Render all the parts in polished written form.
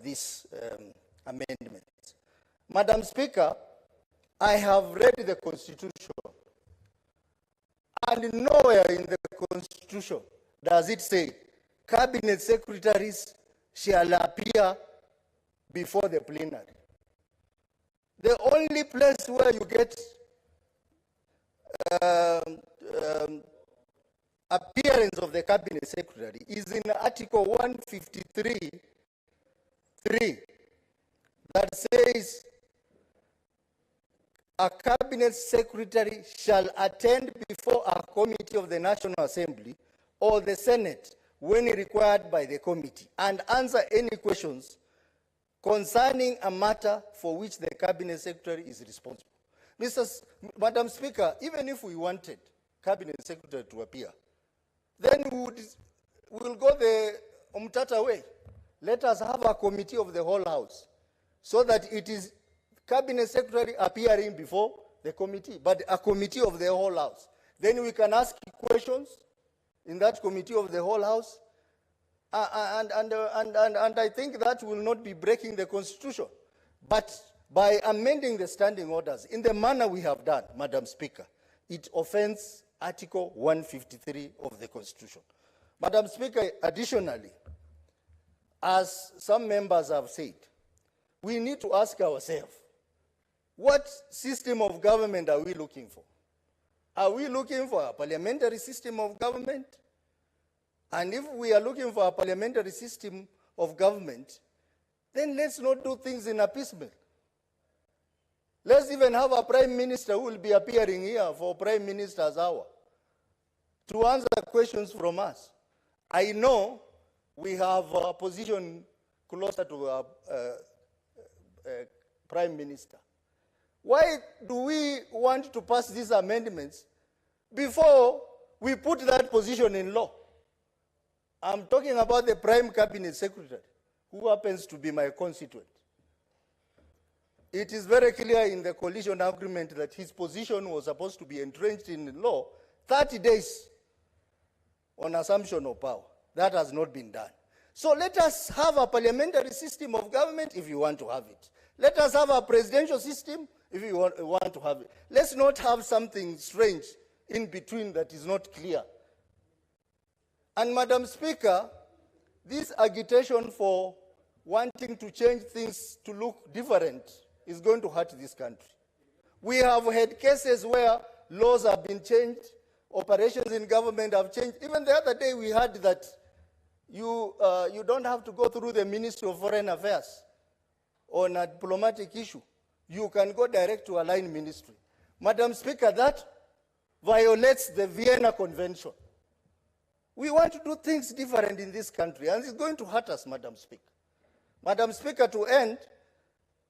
these amendments. Madam Speaker, I have read the Constitution, and nowhere in the Constitution does it say cabinet secretaries shall appear before the plenary. The only place where you get appearance of the cabinet secretary is in Article 153(3) that says a cabinet secretary shall attend before a committee of the National Assembly or the Senate when required by the committee and answer any questions concerning a matter for which the cabinet secretary is responsible. Madam Speaker, even if we wanted cabinet secretary to appear, then we'll go the Umtata way. Let us have a committee of the whole House so that it is cabinet secretary appearing before the committee, but a committee of the whole House. Then we can ask questions in that committee of the whole House, and I think that will not be breaking the Constitution. But by amending the standing orders in the manner we have done, Madam Speaker, it offends Article 153 of the Constitution. Madam Speaker, additionally, as some members have said, we need to ask ourselves, what system of government are we looking for? Are we looking for a parliamentary system of government? And if we are looking for a parliamentary system of government, then let's not do things in a piecemeal. Let's even have a prime minister who will be appearing here for Prime Minister's Hour to answer questions from us. I know we have a position closer to a Prime Minister. Why do we want to pass these amendments before we put that position in law? I'm talking about the Prime Cabinet Secretary, who happens to be my constituent. It is very clear in the coalition agreement that his position was supposed to be entrenched in law 30 days on assumption of power. That has not been done. So let us have a parliamentary system of government if you want to have it. Let us have a presidential system if you want to have it. Let's not have something strange in between that is not clear. And Madam Speaker, this agitation for wanting to change things to look different is going to hurt this country. We have had cases where laws have been changed, operations in government have changed. Even the other day we heard that you don't have to go through the Ministry of Foreign Affairs on a diplomatic issue. You can go direct to a line ministry. Madam Speaker, that violates the Vienna Convention. We want to do things different in this country, and it's going to hurt us, Madam Speaker. Madam Speaker, to end,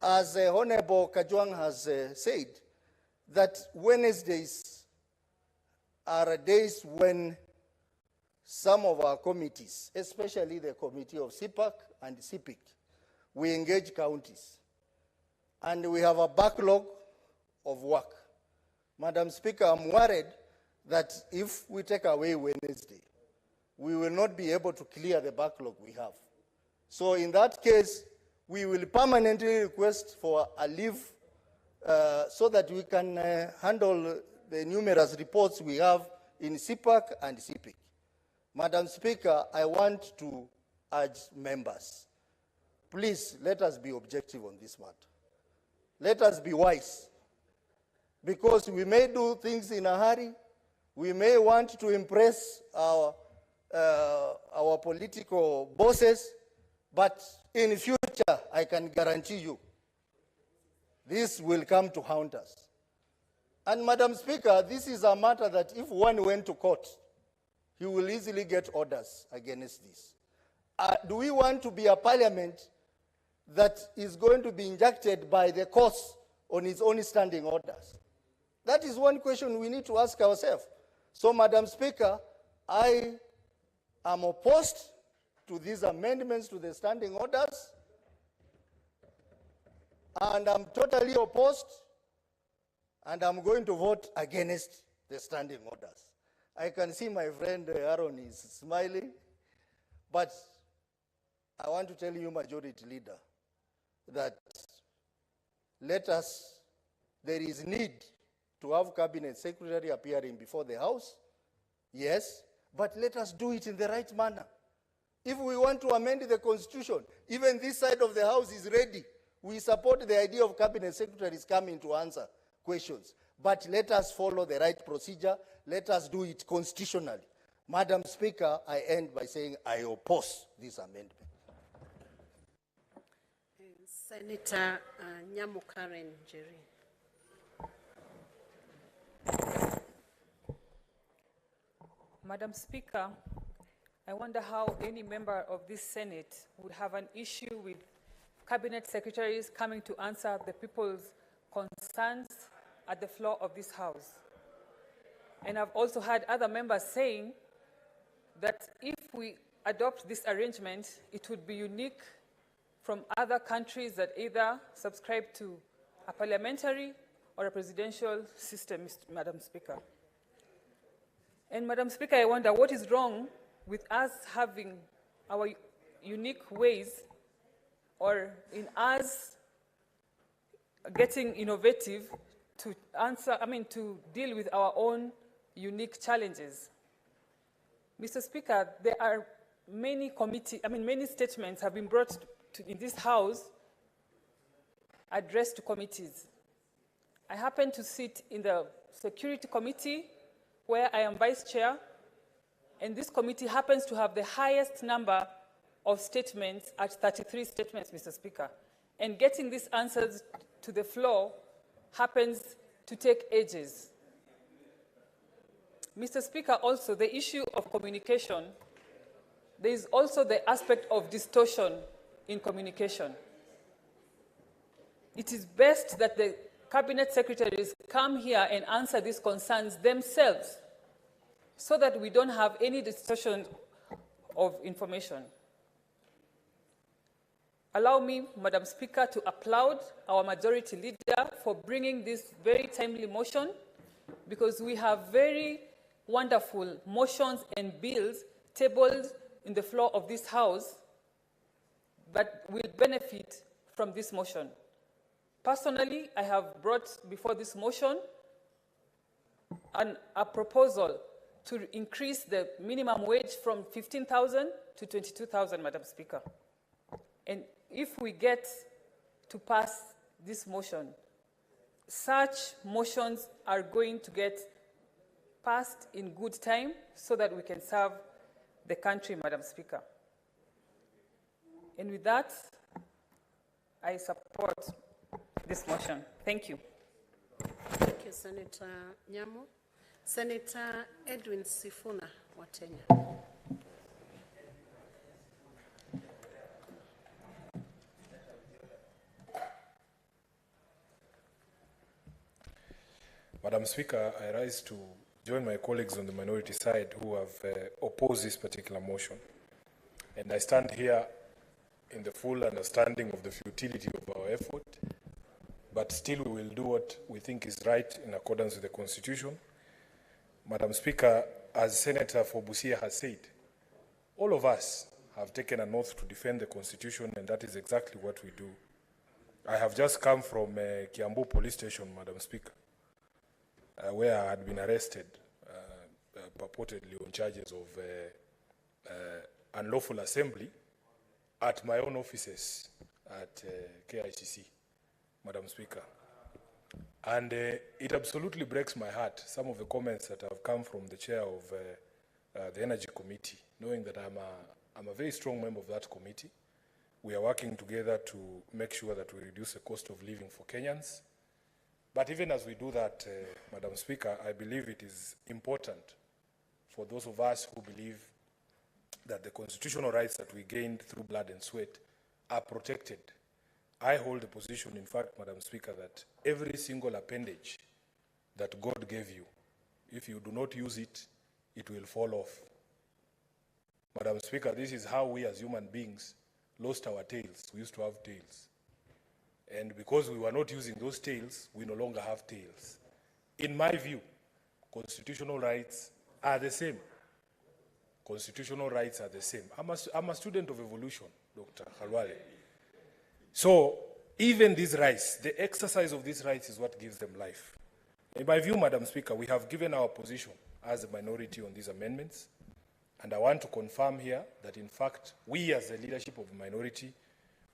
as Honorable Kajwang has said, that Wednesdays are days when some of our committees, especially the committee of CPAC and CPIC, we engage counties. And we have a backlog of work. Madam Speaker, I'm worried that if we take away Wednesday, we will not be able to clear the backlog we have. So in that case, we will permanently request for a leave so that we can handle the numerous reports we have in CPAC and CPIC. Madam Speaker, I want to urge members, please let us be objective on this matter. Let us be wise, because we may do things in a hurry. We may want to impress our political bosses, but in future, I can guarantee you, this will come to haunt us. And Madam Speaker, this is a matter that if one went to court, he will easily get orders against this. Do we want to be a parliament that is going to be injected by the courts on its own standing orders? That is one question we need to ask ourselves. So, Madam Speaker, I am opposed to these amendments to the standing orders, and I'm totally opposed, and I'm going to vote against the standing orders. I can see my friend Aaron is smiling, but I want to tell you, Majority Leader, that there is need to have Cabinet Secretary appearing before the House, yes, but let us do it in the right manner. If we want to amend the Constitution, even this side of the House is ready. We support the idea of Cabinet Secretaries coming to answer questions. But let us follow the right procedure. Let us do it constitutionally. Madam Speaker, I end by saying I oppose this amendment. Senator Nyamukaren Jerry. Madam Speaker, I wonder how any member of this Senate would have an issue with Cabinet Secretaries coming to answer the people's concerns at the floor of this House. And I've also heard other members saying that if we adopt this arrangement, it would be unique from other countries that either subscribe to a parliamentary or a presidential system, Madam Speaker. And Madam Speaker, I wonder what is wrong with us having our unique ways, or in us getting innovative to to deal with our own unique challenges. Mr. Speaker, there are many many statements have been brought in this House addressed to committees. I happen to sit in the Security Committee, where I am Vice Chair, and this committee happens to have the highest number of statements at 33 statements, Mr. Speaker. And getting these answers to the floor happens to take ages. Mr. Speaker, also the issue of communication, there is also the aspect of distortion in communication. It is best that the Cabinet Secretaries come here and answer these concerns themselves so that we don't have any distortion of information. Allow me, Madam Speaker, to applaud our Majority Leader for bringing this very timely motion, because we have very wonderful motions and bills tabled in the floor of this House that will benefit from this motion. Personally, I have brought before this motion a proposal to increase the minimum wage from 15,000 to 22,000, Madam Speaker. And if we get to pass this motion, such motions are going to get passed in good time so that we can serve the country, Madam Speaker. And with that, I support this motion. Thank you. Thank you, Senator Nyamu. Senator Edwin Sifuna wa Kenya. Madam Speaker, I rise to join my colleagues on the minority side who have opposed this particular motion. And I stand here in the full understanding of the futility of our effort, but still we will do what we think is right in accordance with the Constitution. Madam Speaker, as Senator for Busia has said, all of us have taken an oath to defend the Constitution, and that is exactly what we do. I have just come from Kiambu Police Station, Madam Speaker, where I had been arrested, purportedly on charges of unlawful assembly at my own offices at KICC, Madam Speaker. And it absolutely breaks my heart, some of the comments that have come from the chair of the Energy Committee, knowing that I'm a very strong member of that committee. We are working together to make sure that we reduce the cost of living for Kenyans. But even as we do that, Madam Speaker, I believe it is important for those of us who believe that the constitutional rights that we gained through blood and sweat are protected. I hold the position, in fact, Madam Speaker, that every single appendage that God gave you, if you do not use it, it will fall off. Madam Speaker, this is how we as human beings lost our tails. We used to have tails. And because we were not using those tails, we no longer have tails. In my view, constitutional rights are the same. Constitutional rights are the same. I'm a student of evolution. Dr. Khalwale. So even these rights, the exercise of these rights is what gives them life. In my view, Madam Speaker, we have given our position as a minority on these amendments, and I want to confirm here that in fact, we as the leadership of the minority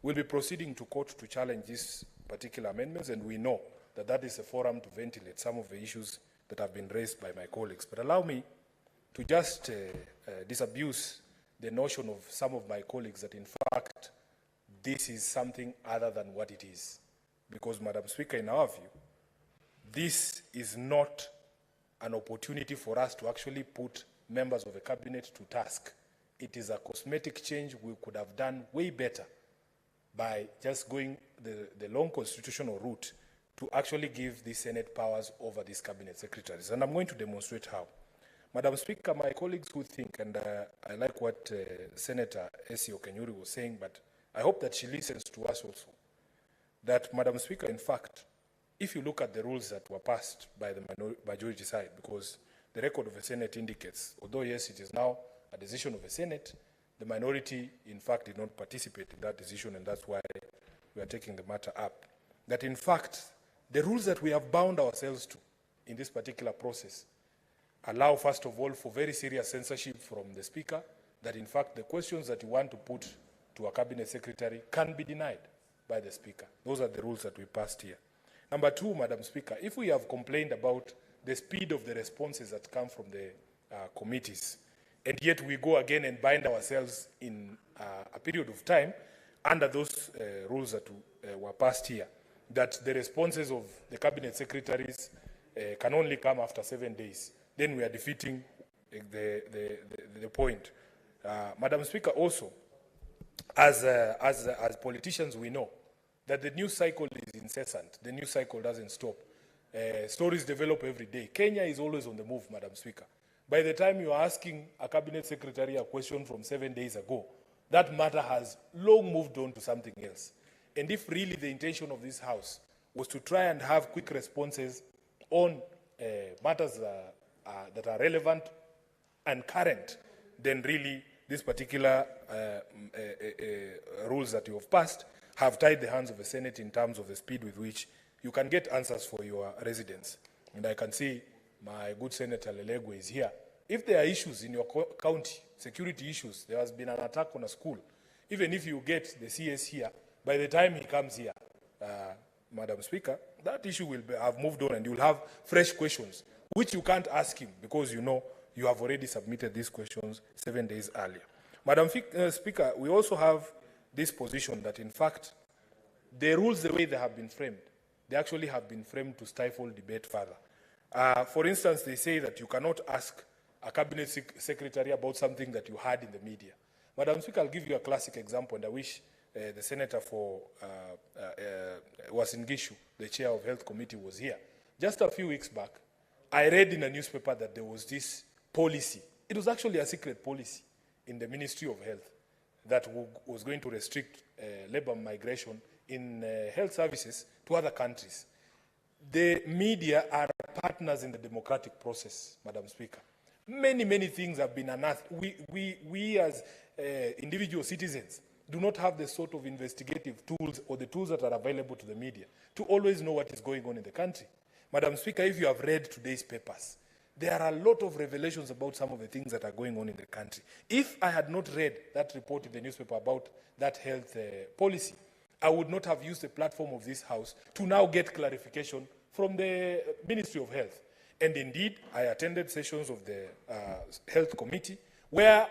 will be proceeding to court to challenge these particular amendments, and we know that that is a forum to ventilate some of the issues that have been raised by my colleagues. But allow me to just disabuse the notion of some of my colleagues that in fact, this is something other than what it is. Because, Madam Speaker, in our view, this is not an opportunity for us to actually put members of the cabinet to task. It is a cosmetic change we could have done way better by just going the long constitutional route to actually give the Senate powers over these cabinet secretaries. And I'm going to demonstrate how. Madam Speaker, my colleagues who think, and I like what Senator Essie Okenyuri was saying, but I hope that she listens to us also, that, Madam Speaker, in fact, if you look at the rules that were passed by the majority side, because the record of the Senate indicates, although yes, it is now a decision of the Senate, the minority, in fact, did not participate in that decision, and that's why we are taking the matter up. That, in fact, the rules that we have bound ourselves to in this particular process allow, first of all, for very serious censorship from the Speaker, that, in fact, the questions that you want to put to a cabinet secretary can be denied by the Speaker. Those are the rules that we passed here. Number two, Madam Speaker, if we have complained about the speed of the responses that come from the committees, and yet we go again and bind ourselves in a period of time under those rules that were passed here, that the responses of the cabinet secretaries can only come after 7 days, then we are defeating the point. Madam Speaker, also, as politicians, we know that the news cycle is incessant. The news cycle doesn't stop. Stories develop every day. Kenya is always on the move, Madam Speaker. By the time you are asking a cabinet secretary a question from 7 days ago, that matter has long moved on to something else. And if really the intention of this House was to try and have quick responses on matters that are relevant and current, then really these particular rules that you have passed have tied the hands of the Senate in terms of the speed with which you can get answers for your residents. And I can see my good Senator Lelego is here. If there are issues in your county, security issues, there has been an attack on a school, even if you get the CS here, by the time he comes here, Madam Speaker, that issue will have moved on and you will have fresh questions, which you can't ask him because you know you have already submitted these questions 7 days earlier. Madam Speaker, we also have this position that, in fact, the rules, the way they have been framed, they actually have been framed to stifle debate further. For instance, they say that you cannot ask a cabinet secretary about something that you heard in the media. Madam Speaker, I'll give you a classic example, and I wish the senator for Wasingishu, the chair of Health Committee, was here. Just a few weeks back, I read in a newspaper that there was this policy. It was actually a secret policy in the Ministry of Health that was going to restrict labor migration in health services to other countries. The media are partners in the democratic process, Madam Speaker. Many, many things have been unearthed. We as individual citizens do not have the sort of investigative tools or the tools that are available to the media to always know what is going on in the country. Madam Speaker, if you have read today's papers, there are a lot of revelations about some of the things that are going on in the country. If I had not read that report in the newspaper about that health policy, I would not have used the platform of this House to now get clarification from the Ministry of Health. And indeed, I attended sessions of the Health Committee where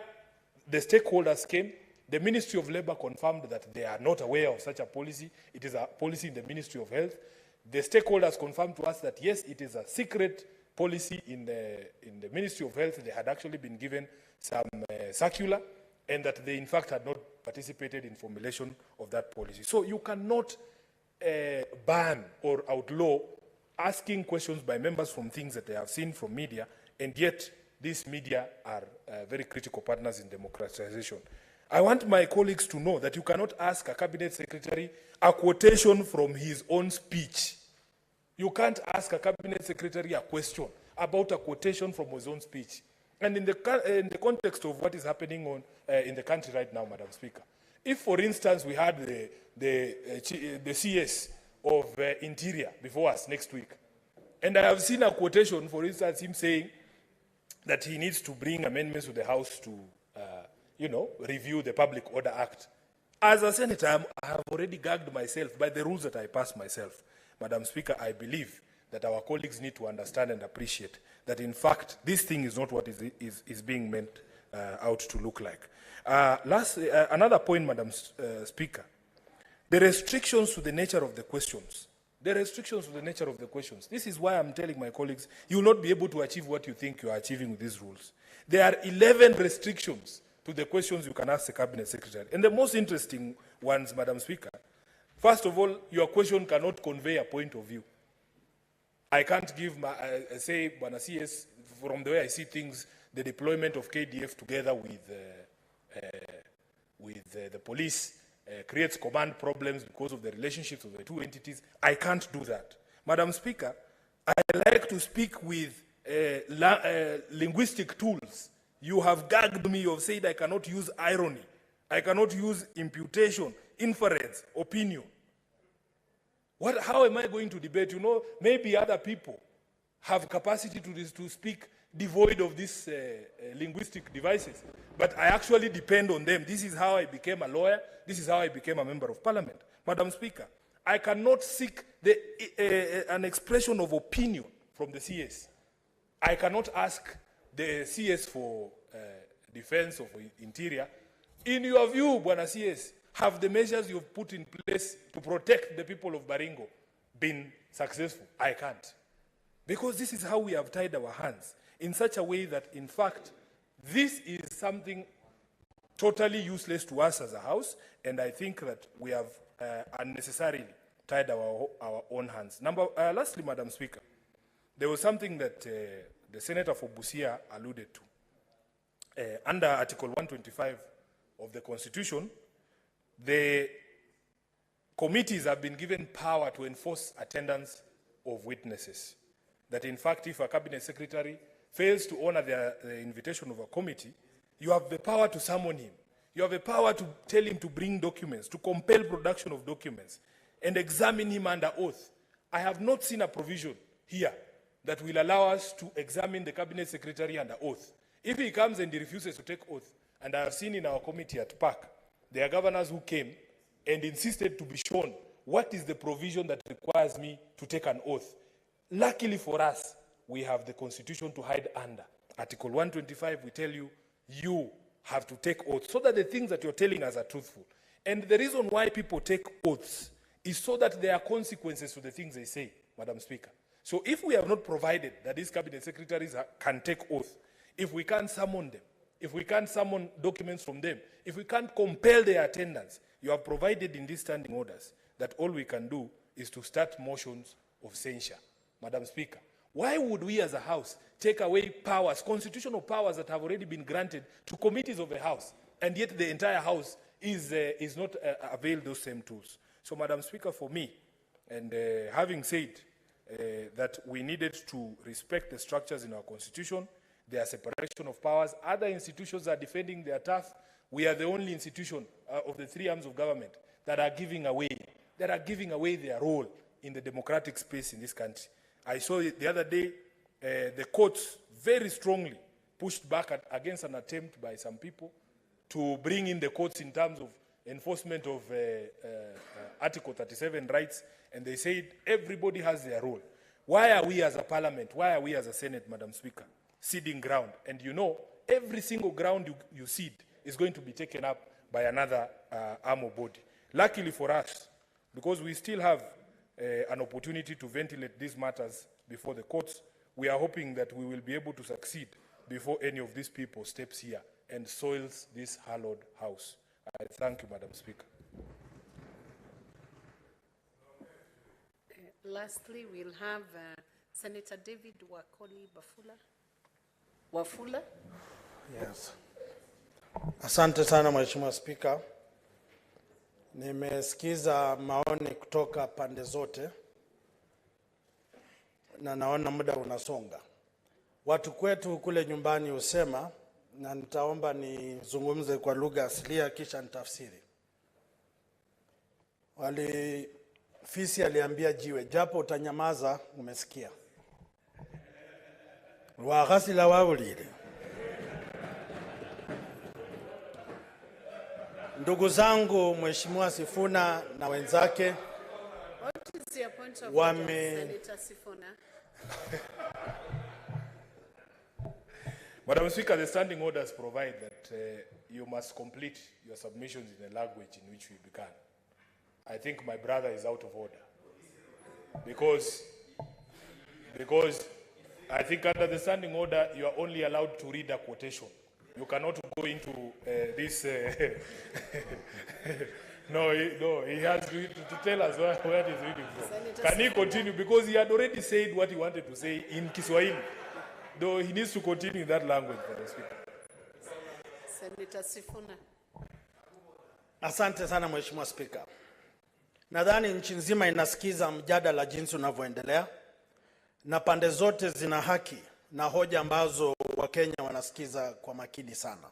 the stakeholders came. The Ministry of Labor confirmed that they are not aware of such a policy. It is a policy in the Ministry of Health. The stakeholders confirmed to us that, yes, it is a secret policy in the Ministry of Health. They had actually been given some circular, and that they, in fact, had not participated in formulation of that policy. So you cannot ban or outlaw asking questions by members from things that they have seen from media, and yet these media are very critical partners in democratization. I want my colleagues to know that you cannot ask a cabinet secretary a quotation from his own speech. You can't ask a cabinet secretary a question about a quotation from his own speech. And in the context of what is happening in the country right now, Madam Speaker, If, for instance, we had the CS of Interior before us next week, and I have seen a quotation, for instance, him saying that he needs to bring amendments to the House to, review the Public Order Act. As a senator, I have already gagged myself by the rules that I passed myself. Madam Speaker, I believe that our colleagues need to understand and appreciate that, in fact, this thing is not what is being meant out to look like. Another point, Madam Speaker, the restrictions to the nature of the questions. The restrictions to the nature of the questions. This is why I'm telling my colleagues, you will not be able to achieve what you think you are achieving with these rules. There are 11 restrictions to the questions you can ask the Cabinet Secretary. And the most interesting ones, Madam Speaker, first of all, your question cannot convey a point of view. I can't give, say, Bwana CS, from the way I see things, the deployment of KDF together with the police creates command problems because of the relationships of the two entities. I can't do that. Madam Speaker, I like to speak with linguistic tools. You have gagged me, you have said I cannot use irony. I cannot use imputation, inference, opinion. How am I going to debate? You know, maybe other people have capacity to speak devoid of these linguistic devices. But I actually depend on them. This is how I became a lawyer. This is how I became a member of parliament. Madam Speaker, I cannot seek an expression of opinion from the CS. I cannot ask the CS for defense or for interior. In your view, Bwana CS, have the measures you've put in place to protect the people of Baringo been successful? I can't. Because this is how we have tied our hands, in such a way that, in fact, this is something totally useless to us as a House, and I think that we have unnecessarily tied our own hands. Lastly, Madam Speaker, there was something that the Senator for Busia alluded to. Under Article 125 of the Constitution, the committees have been given power to enforce attendance of witnesses. That, in fact, if a Cabinet Secretary fails to honor the invitation of a committee, you have the power to summon him. You have the power to tell him to bring documents, to compel production of documents, and examine him under oath. I have not seen a provision here that will allow us to examine the Cabinet Secretary under oath. If he comes and he refuses to take oath, and I have seen in our committee at PAC, there are governors who came and insisted to be shown what is the provision that requires me to take an oath. Luckily for us, we have the Constitution to hide under. Article 125, we tell you, you have to take oaths so that the things that you're telling us are truthful. And the reason why people take oaths is so that there are consequences to the things they say, Madam Speaker. So if we have not provided that these Cabinet Secretaries can take oath, if we can't summon them, if we can't summon documents from them, if we can't compel their attendance, you have provided in these standing orders that all we can do is to start motions of censure. Madam Speaker, why would we as a House take away powers, constitutional powers that have already been granted to committees of the House, and yet the entire House is not avail those same tools? So, Madam Speaker, for me, and having said that we needed to respect the structures in our Constitution, their separation of powers, other institutions are defending their turf. We are the only institution of the three arms of government that are giving away their role in the democratic space in this country. I saw it the other day, the courts very strongly pushed back against an attempt by some people to bring in the courts in terms of enforcement of Article 37 rights, and they said everybody has their role. Why are we as a parliament, why are we as a Senate, Madam Speaker, ceding ground? And you know, every single ground you cede is going to be taken up by another arm or body. Luckily for us, because we still have an opportunity to ventilate these matters before the courts, we are hoping that we will be able to succeed before any of these people steps here and soils this hallowed house. I thank you, Madam Speaker. Lastly, we'll have Senator David Wafula. Yes. Asante sana Mheshimiwa Spika. Nimesikiza maoni kutoka pande zote na naona muda unasonga. Watu kwetu kule nyumbani husema, na nitaomba nizungumze kwa lugha asilia kisha nitafsiri. Fisi aliambia jiwe, japo utanyamaza umesikia. Wakasi la waulile. Ndugu zangu Mheshimiwa Sifuna na wenzake What is your point of Wame- order, Senator Sifuna? Madam Speaker, the standing orders provide that you must complete your submissions in the language in which we began. I think my brother is out of order. Because I think under the standing order, you are only allowed to read a quotation. You cannot go into this. No, he has to tell us where he's reading from. Senator Can he Sifuna. continue? Because he had already said what he wanted to say in Kiswahili. Though he needs to continue in that language, Madam Speaker. Senator Sifuna. Asante sana Mheshimiwa Spika. Nadhani nchi nzima inasikiza mjadala jinsi unavyoendelea na pande zote zina haki na hoja ambazo Wakenya wanasikiza kwa makini sana.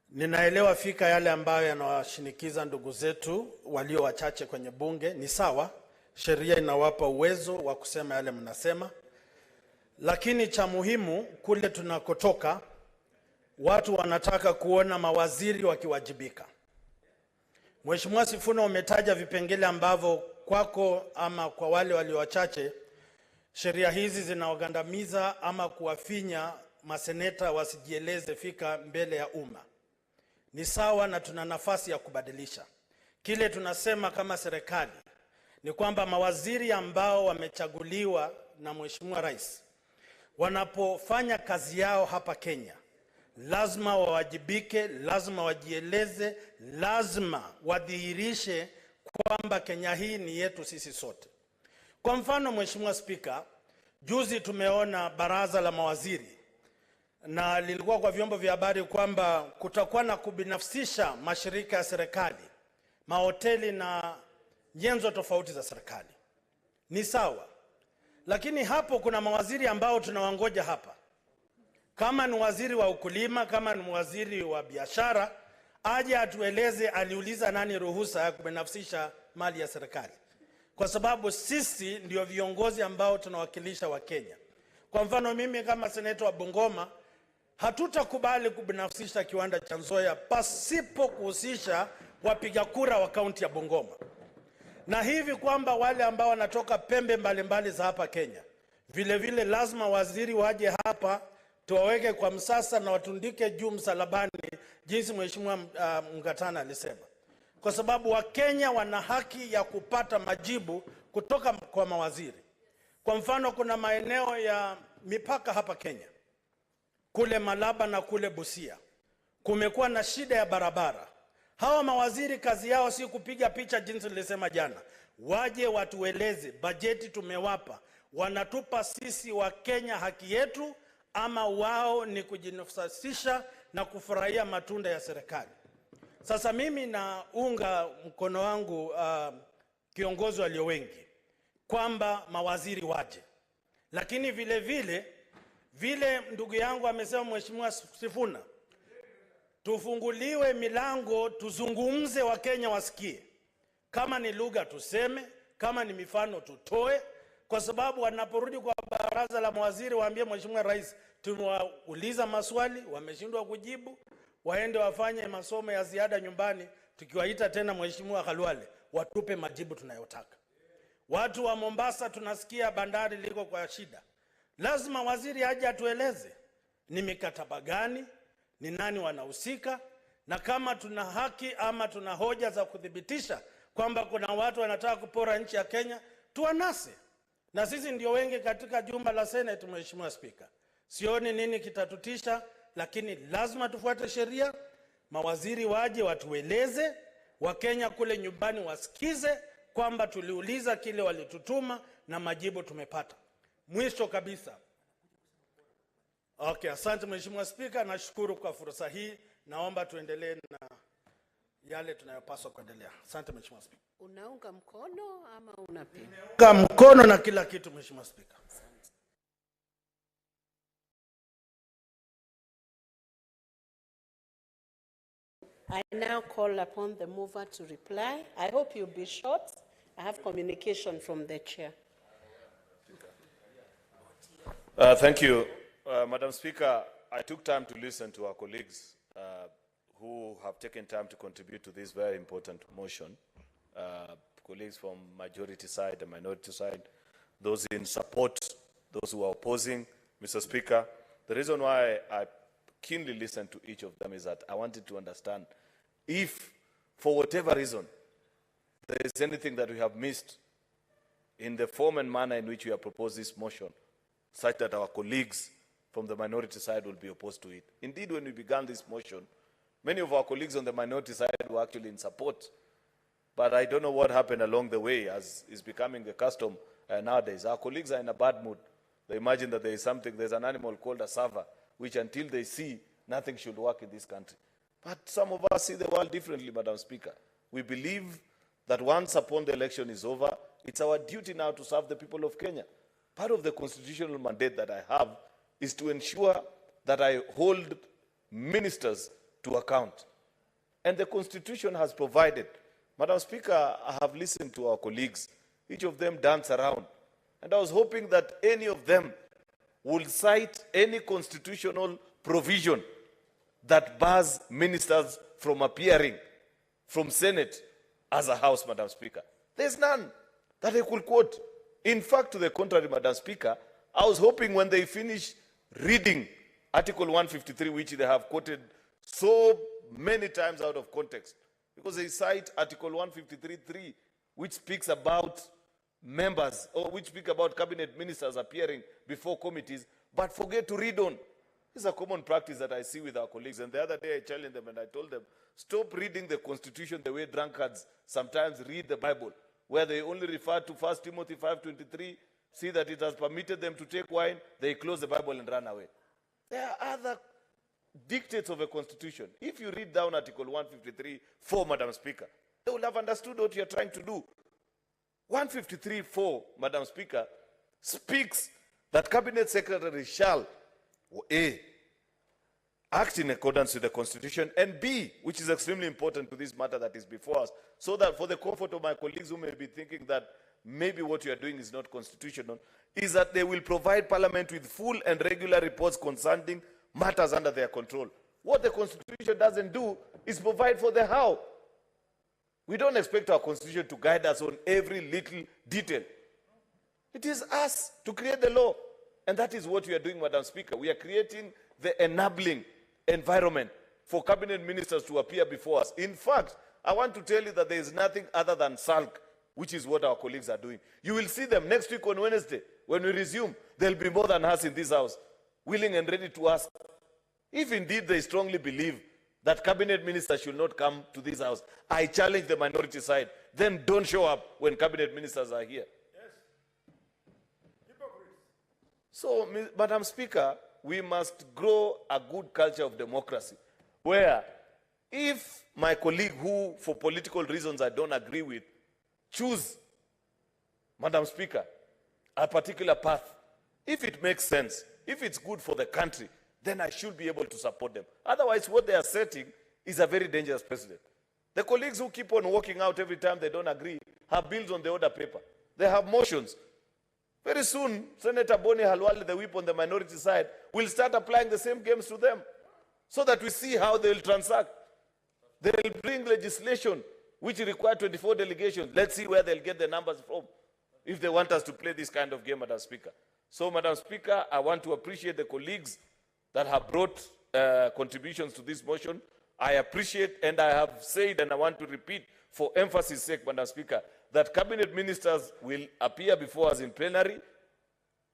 Ninaelewa fika yale ambayo yanawashinikiza ndugu zetu walio wachache kwenye bunge. Ni sawa, sheria inawapa uwezo wa kusema yale mnasema. Lakini cha muhimu kule tunakotoka, watu wanataka kuona mawaziri wakiwajibika. Mheshimiwa Sifuna, umetaja vipengele ambavyo kwako ama kwa wale walio wachache sheria hizi zinawagandamiza ama kuwafinya maseneta wasijieleze fika mbele ya umma. Ni sawa na tuna nafasi ya kubadilisha. Kile tunasema kama serikali ni kwamba mawaziri ambao wamechaguliwa na Mheshimiwa Rais wanapofanya kazi yao hapa Kenya, lazima wawajibike, lazima wajieleze, lazima wadhihirishe kwamba Kenya hii ni yetu sisi sote. Kwa mfano, Mheshimiwa Spika, juzi tumeona baraza la mawaziri na lilikuwa kwa vyombo vya habari kwamba kutakuwa na kubinafsisha mashirika ya serikali, mahoteli na nyenzo tofauti za serikali. Ni sawa. Lakini hapo kuna mawaziri ambao tunawangoja hapa. Kama ni waziri wa ukulima, kama ni waziri wa biashara, aje atueleze aliuliza nani ruhusa ya kubinafsisha mali ya serikali. Kwa sababu sisi ndio viongozi ambao tunawakilisha wa Kenya. Kwa mfano mimi kama seneta wa Bungoma, hatutakubali kubinafsisha kiwanda cha Nzoia pasipo kuhusisha wapiga kura wa kaunti ya Bungoma. Na hivi kwamba wale ambao wanatoka pembe mbalimbali za hapa Kenya, vile vile lazima waziri waje hapa tuwaweke kwa msasa na watundike juu msalabani jinsi Mheshimiwa Mngatana alisema. Kwa sababu Wakenya wana haki ya kupata majibu kutoka kwa mawaziri. Kwa mfano kuna maeneo ya mipaka hapa Kenya, kule Malaba na kule Busia, kumekuwa na shida ya barabara. Hawa mawaziri kazi yao si kupiga picha jinsi nilisema jana. Waje watueleze bajeti tumewapa, wanatupa sisi wa Kenya haki yetu ama wao ni kujinafsisha na kufurahia matunda ya serikali. Sasa mimi naunga mkono wangu kiongozi walio wengi kwamba mawaziri waje. Lakini vile ndugu yangu amesema Mheshimiwa Sifuna, tufunguliwe milango, tuzungumze, wa Kenya wasikie. Kama ni lugha tuseme, kama ni mifano tutoe, kwa sababu wanaporudi kwa baraza la mawaziri waambie Mheshimiwa Rais tumewauliza maswali, wameshindwa kujibu, waende wafanye masomo ya ziada nyumbani, tukiwaita tena Mheshimiwa Khalwale watupe majibu tunayotaka. Watu wa Mombasa tunasikia bandari liko kwa shida. Lazima waziri aje atueleze ni mikataba gani, ni nani wanahusika, na kama tuna haki ama tuna hoja za kudhibitisha kwamba kuna watu wanataka kupora nchi ya Kenya, tuanase. Na sisi ndio wengi katika jumba la Senate, Mheshimiwa Spika. Sioni nini kitatutisha, lakini lazima tufuate sheria. Mawaziri waje watueleze, Wakenya kule nyumbani wasikize kwamba tuliuliza kile walitutuma na majibu tumepata. Mwisho kabisa. Okay, asante Mheshimiwa Spika, nashukuru kwa fursa hii. Naomba tuendelee na yale tunayopaswa kuendelea. Asante Mheshimiwa Spika. Unaunga mkono ama unapinga? Unga mkono na kila kitu Mheshimiwa Spika. I now call upon the mover to reply. I hope you'll be short. I have communication from the chair. Thank you. Madam Speaker, I took time to listen to our colleagues who have taken time to contribute to this very important motion. Colleagues from majority side and minority side, those in support, those who are opposing. Mr. Speaker, the reason why I keenly listened to each of them is that I wanted to understand if, for whatever reason, there is anything that we have missed in the form and manner in which we have proposed this motion, such that our colleagues from the minority side will be opposed to it. Indeed, when we began this motion, many of our colleagues on the minority side were actually in support. But I don't know what happened along the way, as is becoming the custom nowadays. Our colleagues are in a bad mood. They imagine that there's an animal called a server, which until they see, nothing should work in this country. But some of us see the world differently, Madam Speaker. We believe that once upon the election is over, it's our duty now to serve the people of Kenya. Part of the constitutional mandate that I have is to ensure that I hold ministers to account. And the Constitution has provided. Madam Speaker, I have listened to our colleagues. Each of them dance around. And I was hoping that any of them would cite any constitutional provision that bars ministers from appearing from Senate as a House, Madam Speaker. There's none that I could quote. In fact, to the contrary, Madam Speaker, I was hoping when they finish reading Article 153, which they have quoted so many times out of context, because they cite Article 153.3, which speaks about members, or which speak about cabinet ministers appearing before committees, but forget to read on. This is a common practice that I see with our colleagues. And the other day I challenged them and I told them, stop reading the Constitution the way drunkards sometimes read the Bible, where they only refer to 1 Timothy 5:23, see that it has permitted them to take wine, they close the Bible and run away. There are other dictates of a constitution. If you read down Article 153.4, Madam Speaker, they will have understood what you're trying to do. 153.4, Madam Speaker, speaks that Cabinet Secretary shall, A, act in accordance with the Constitution, and B, which is extremely important to this matter that is before us, so that for the comfort of my colleagues who may be thinking that maybe what you are doing is not constitutional, is that they will provide Parliament with full and regular reports concerning matters under their control. What the Constitution doesn't do is provide for the how. We don't expect our Constitution to guide us on every little detail. It is us to create the law. And that is what we are doing, Madam Speaker. We are creating the enabling environment for cabinet ministers to appear before us. In fact, I want to tell you that there is nothing other than sulk, which is what our colleagues are doing. You will see them next week on Wednesday. When we resume, there will be more than us in this house, willing and ready to ask. If indeed they strongly believe that cabinet ministers should not come to this house, I challenge the minority side. Then don't show up when cabinet ministers are here. So, Madam Speaker, we must grow a good culture of democracy, where if my colleague who, for political reasons I don't agree with, choose, Madam Speaker, a particular path, if it makes sense, if it's good for the country, then I should be able to support them. Otherwise, what they are setting is a very dangerous precedent. The colleagues who keep on walking out every time they don't agree have bills on the order paper. They have motions. Very soon, Senator Boni Halwale, the whip on the minority side, will start applying the same games to them so that we see how they will transact. They will bring legislation which require 24 delegations. Let's see where they'll get the numbers from if they want us to play this kind of game, Madam Speaker. So, Madam Speaker, I want to appreciate the colleagues that have brought contributions to this motion. I appreciate, and I have said, and I want to repeat for emphasis' sake, Madam Speaker, that cabinet ministers will appear before us in plenary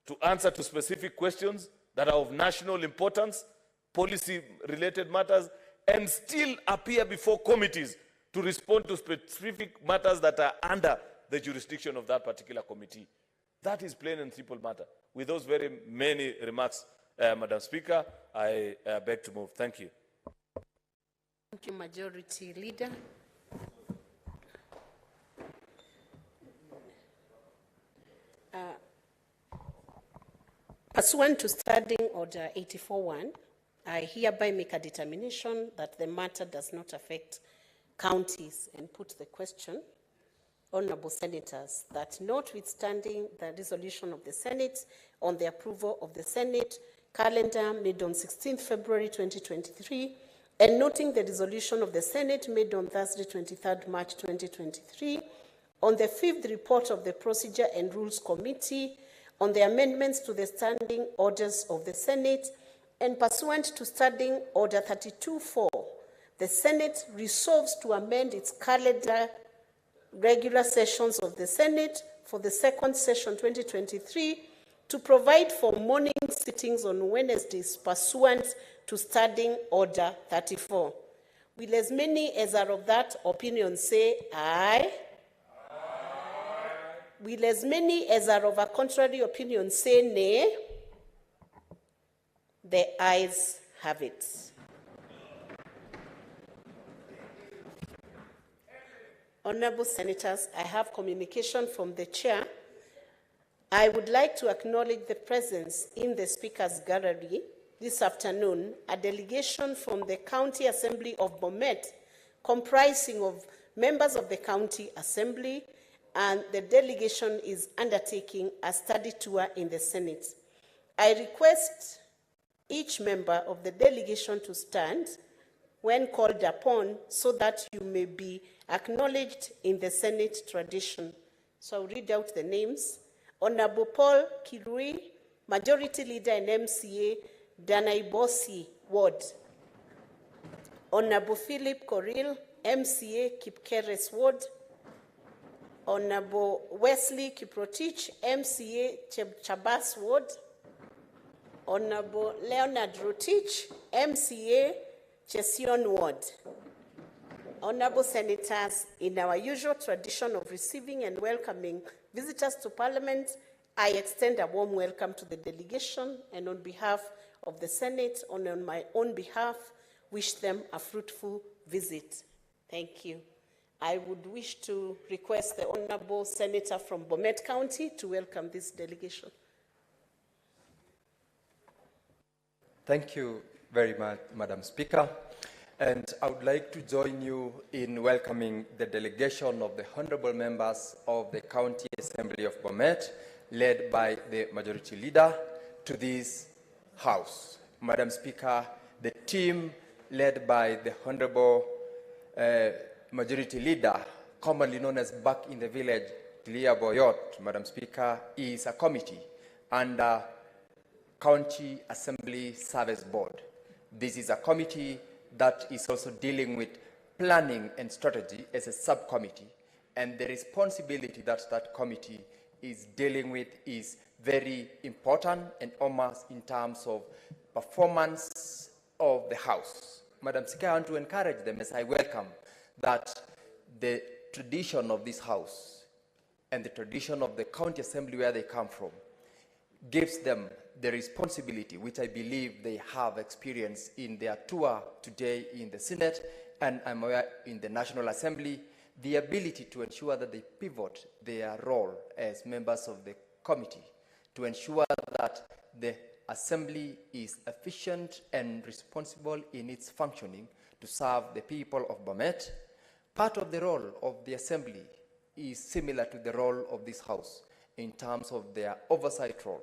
to answer to specific questions that are of national importance, policy-related matters, and still appear before committees to respond to specific matters that are under the jurisdiction of that particular committee. That is plain and simple matter. With those very many remarks, Madam Speaker, I beg to move. Thank you. Thank you, Majority Leader. Pursuant to Standing Order 84.1, I hereby make a determination that the matter does not affect counties and put the question, Honorable Senators, that notwithstanding the resolution of the Senate on the approval of the Senate calendar made on 16th February 2023, and noting the resolution of the Senate made on Thursday 23rd March 2023, on the 5th report of the Procedure and Rules Committee, on the amendments to the standing orders of the Senate, and pursuant to Standing Order 32.4, the Senate resolves to amend its calendar regular sessions of the Senate for the second session 2023 to provide for morning sittings on Wednesdays pursuant to Standing Order 34. Will as many as are of that opinion say aye? Aye. Will as many as are of a contrary opinion say nay? The ayes have it. Honorable Senators, I have communication from the Chair. I would like to acknowledge the presence in the Speaker's Gallery this afternoon a delegation from the County Assembly of Bomet, comprising of members of the County Assembly, and the delegation is undertaking a study tour in the Senate. I request each member of the delegation to stand when called upon so that you may be acknowledged in the Senate tradition. So I'll read out the names. Honorable Paul Kirui, Majority Leader and MCA, Danaibosi Ward. Honorable Philip Koril, MCA, Kipkeres Ward. Honorable Wesley Kiprotich, MCA, Chabas Ward. Honorable Leonard Rotich, MCA, Chesion Ward. Honorable Senators, in our usual tradition of receiving and welcoming visitors to Parliament, I extend a warm welcome to the delegation, and on behalf of the Senate and on my own behalf, wish them a fruitful visit. Thank you. I would wish to request the Honorable Senator from Bomet County to welcome this delegation. Thank you very much, Madam Speaker. And I would like to join you in welcoming the delegation of the honorable members of the County Assembly of Bomet, led by the Majority Leader, to this House. Madam Speaker, the team led by the Honorable Majority Leader, commonly known as Back in the Village, Clear Boyot, Madam Speaker, is a committee under County Assembly Service Board. This is a committee that is also dealing with planning and strategy as a subcommittee, and the responsibility that that committee is dealing with is very important and almost in terms of performance of the House. Madam Speaker, I want to encourage them as I welcome that the tradition of this House and the tradition of the County Assembly where they come from gives them the responsibility, which I believe they have experienced in their tour today in the Senate and I'm aware in the National Assembly, the ability to ensure that they pivot their role as members of the committee to ensure that the Assembly is efficient and responsible in its functioning to serve the people of Bomet. Part of the role of the Assembly is similar to the role of this House in terms of their oversight role.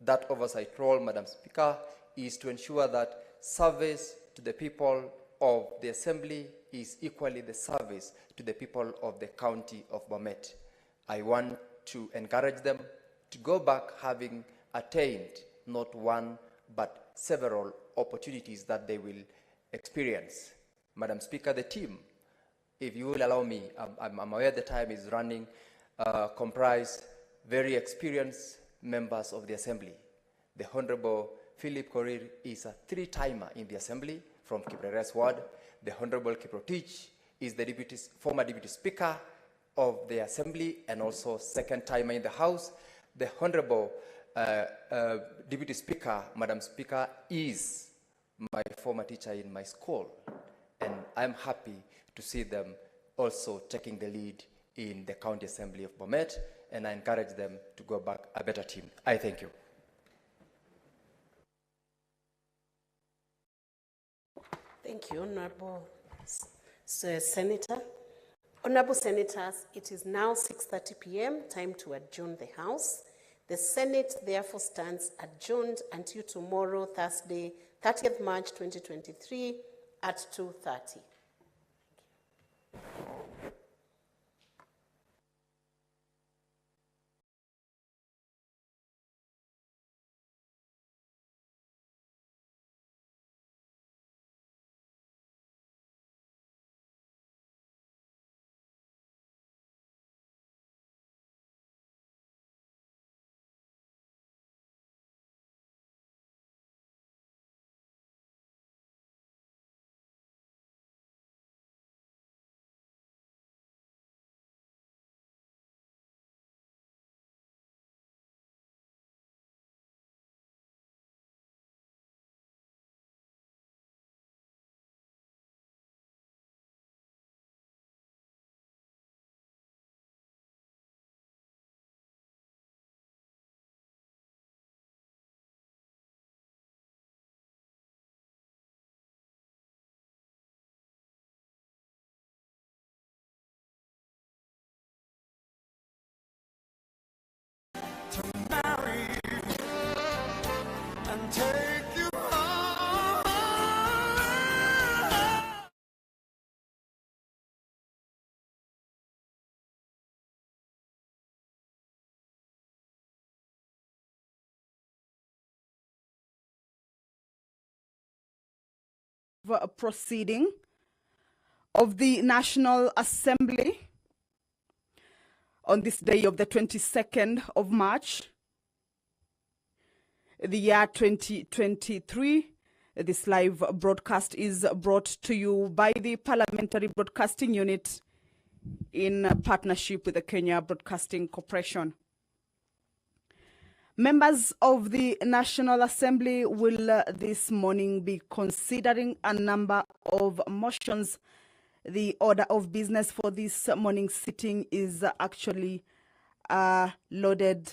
That oversight role, Madam Speaker, is to ensure that service to the people of the Assembly is equally the service to the people of the county of Bomet. I want to encourage them to go back having attained not one but several opportunities that they will experience. Madam Speaker, the team, if you will allow me, I'm aware the time is running, comprise very experienced members of the Assembly. The Honorable Philip Korir is a three-timer in the Assembly from Kipreres Ward. The Honorable Kiprotich is the former Deputy Speaker of the Assembly and also second-timer in the House. The Honorable Deputy Speaker, Madam Speaker, is my former teacher in my school. And I'm happy to see them also taking the lead in the County Assembly of Bomet, and I encourage them to go back a better team. I thank you. Thank you, Honorable Senator. Honorable Senators, it is now 6:30 p.m., time to adjourn the House. The Senate therefore stands adjourned until tomorrow, Thursday, 30th March 2023 at 2:30. A proceeding of the National Assembly on this day of the 22nd of March, the year 2023. This live broadcast is brought to you by the Parliamentary Broadcasting Unit in partnership with the Kenya Broadcasting Corporation. Members of the National Assembly will this morning be considering a number of motions. The order of business for this morning's sitting is actually loaded